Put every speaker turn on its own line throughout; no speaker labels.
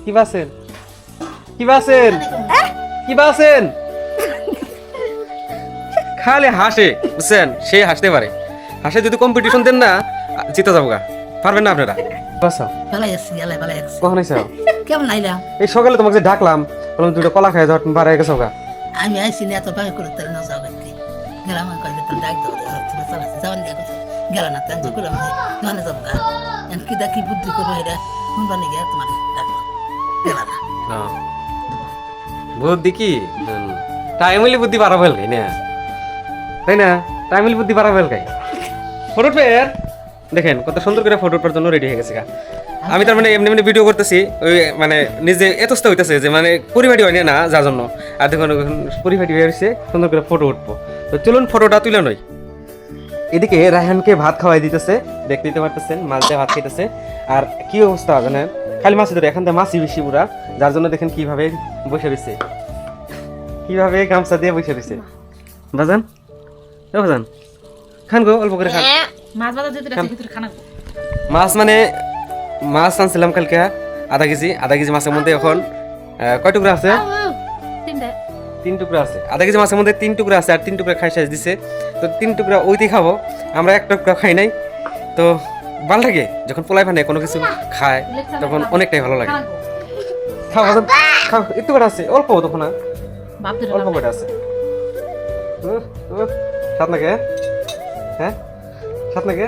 কি বাসেন কি বাসেন কি বাসেন খালি হাসে বুঝছেন সে হাসতে পারে হাসে যদি কম্পিটিশন দেন না জিতে যাবো গা পারবেন না আপনারা বাসাও কখন আইসাও
কেমন আইলা
এই সকালে তোমাকে যে ডাকলাম বললাম দুটো কলা খাই যাও তুমি বাড়ি গেছো গা
আমি আইসি না এত বাকি করে তার না যাও গাইতে গেলাম আমি কয়েক দিন ডাক দাও যাওয়ান দিয়ে গেল না তাই করলাম মানে যাবো গা কি দা কি বুদ্ধি করবো এটা শুনবানি গিয়ে তোমার ডাকলো গেল না
বুদ্ধি কি টাইমলি বুদ্ধি বাড়াবো এলকাই না তাই না টাইমলি বুদ্ধি বাড়াবো এলকাই ফটো পেয়ার দেখেন কত সুন্দর করে ফটো উঠার জন্য রেডি হয়ে গেছে গা আমি তার মানে এমনি এমনি ভিডিও করতেছি ওই মানে নিজে এতস্ত হইতেছে যে মানে পরিপাটি হয় না যার জন্য আর দেখুন পরিপাটি হয়ে গেছে সুন্দর করে ফটো উঠবো তো চলুন ফটোটা তুলে নই এদিকে রায়হানকে ভাত খাওয়াই দিতেছে দেখতে দিতে পারতেছেন মাছ দিয়ে ভাত খাইতেছে আর কি অবস্থা জানেন খালি মাছই ধরে এখান থেকে মাছই বেশি পুরা যার জন্য দেখেন কিভাবে বসে রয়েছে কিভাবে গামছা দিয়ে বসে রয়েছে বাজান ও বাজান খান গো অল্প করে খান
মাছ বাজার যেতে রাখি ভিতরে খানা
মাছ মানে মাছ আনছিলাম কালকে আধা কেজি মাছের মধ্যে এখন কয় টুকরা আছে তিন টুকরা আছে আধা কেজি মাছের মধ্যে 3 টুকরা আছে আর 3 টুকরা খাই শেষ দিছে তো 3 টুকরা ওইতেই খাবো আমরা এক টুকরা খাই নাই তো ভালো লাগে যখন পোলাই ফানে কোনো কিছু খায় তখন অনেকটাই ভালো লাগে খাও বাজান খাও একটু করে আছে অল্প তখন না অল্প করে আছে সাত লাগে হ্যাঁ সাত লাগে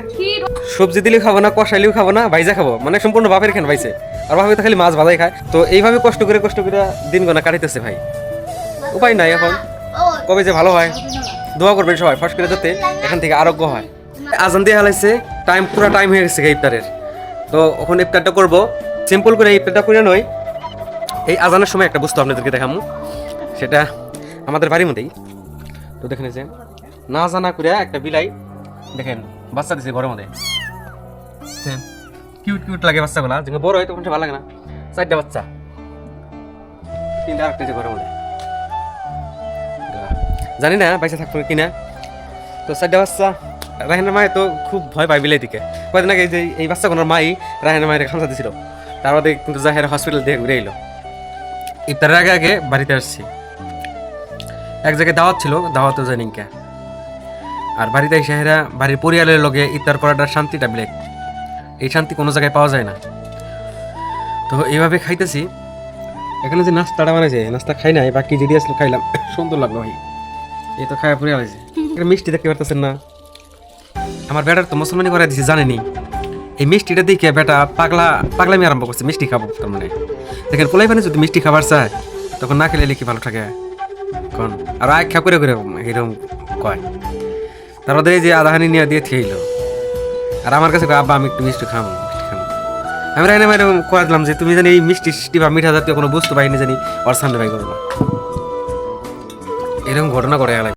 সবজি দিলেও খাবো না কষাইলেও খাবো না ভাইজা খাবো মানে সম্পূর্ণ বাপের খান ভাইছে আর বাপে তো খালি মাছ ভাজাই খায় তো এইভাবে কষ্ট করে দিন গোনা কাটাইতেছে ভাই উপায় নাই এখন কবে যে ভালো হয় দোয়া করবেন সবাই ফার্স্ট করে যাতে এখান থেকে আরোগ্য হয় আজান দিয়ে হালাইছে পুরো টাইম হয়ে গেছে ইফতারের তো ওখানে ইফতারটা করবো সিম্পল করে ইফতারটা করে নয় এই আজানের সময় একটা বস্তু আপনাদেরকে দেখামু সেটা আমাদের বাড়ির মধ্যেই তো দেখেন যে না জানা করে একটা বিলাই দেখেন বাচ্চা দিছে ঘরের মধ্যে কিউট কিউট লাগে বাচ্চাগুলা যখন বড় হয় তখন ভালো লাগে না 4টা বাচ্চা 3টা আরেকটা যে ঘরের মধ্যে জানি না পয়সা থাকতো কিনা তো 4টা বাচ্চা রায়হানের মায়ে তো খুব ভয় পায় বিলাই দিকে কয়েকদিন আগে যে এই বাচ্চাগুলোর মাই রায়হানের মায়ের খামসা দিছিল তার মধ্যে কিন্তু জাহের হসপিটাল দিয়ে ঘুরে এলো ইফতারের আগে আগে বাড়িতে আসছি এক জায়গায় দাওয়াত ছিল দাওয়াতও জানি কে আর বাড়িতে এসে বাড়ির পরিবারের লগে ইফতার করাটার শান্তিটা ব্লেক এই শান্তি কোনো জায়গায় পাওয়া যায় না তো এইভাবে খাইতেছি এখানে যে নাস্তাটা বানাইছে নাস্তা খাই নাই বাকি যেটি আসলো খাইলাম সুন্দর লাগলো ভাই এই তো খাওয়া পরিয়া হয়েছে মিষ্টি দেখতে পারতেছেন না আমার বেটার তো মুসলমানি করে দিছে জানেনি এই মিষ্টিটা দেখে বেটা পাগলামি আরম্ভ করছে মিষ্টি খাবো তার মানে দেখেন পোলাই পানি যদি মিষ্টি খাবার চায় তখন না খেলে কি ভালো থাকে কোন আর আগ খা করে এরকম কয় তার মধ্যে এই যে আধাহানি নিয়ে দিয়ে খেয়েছিল আর আমার কাছে আব্বা আমি একটু মিষ্টি খাবো আমি রাইনা ম্যাডাম করে দিলাম যে তুমি জানি এই মিষ্টি বা মিঠা জাতীয় কোনো বস্তু বাহিনী জানি ওর সামনে বাই করবো এরকম ঘটনা করে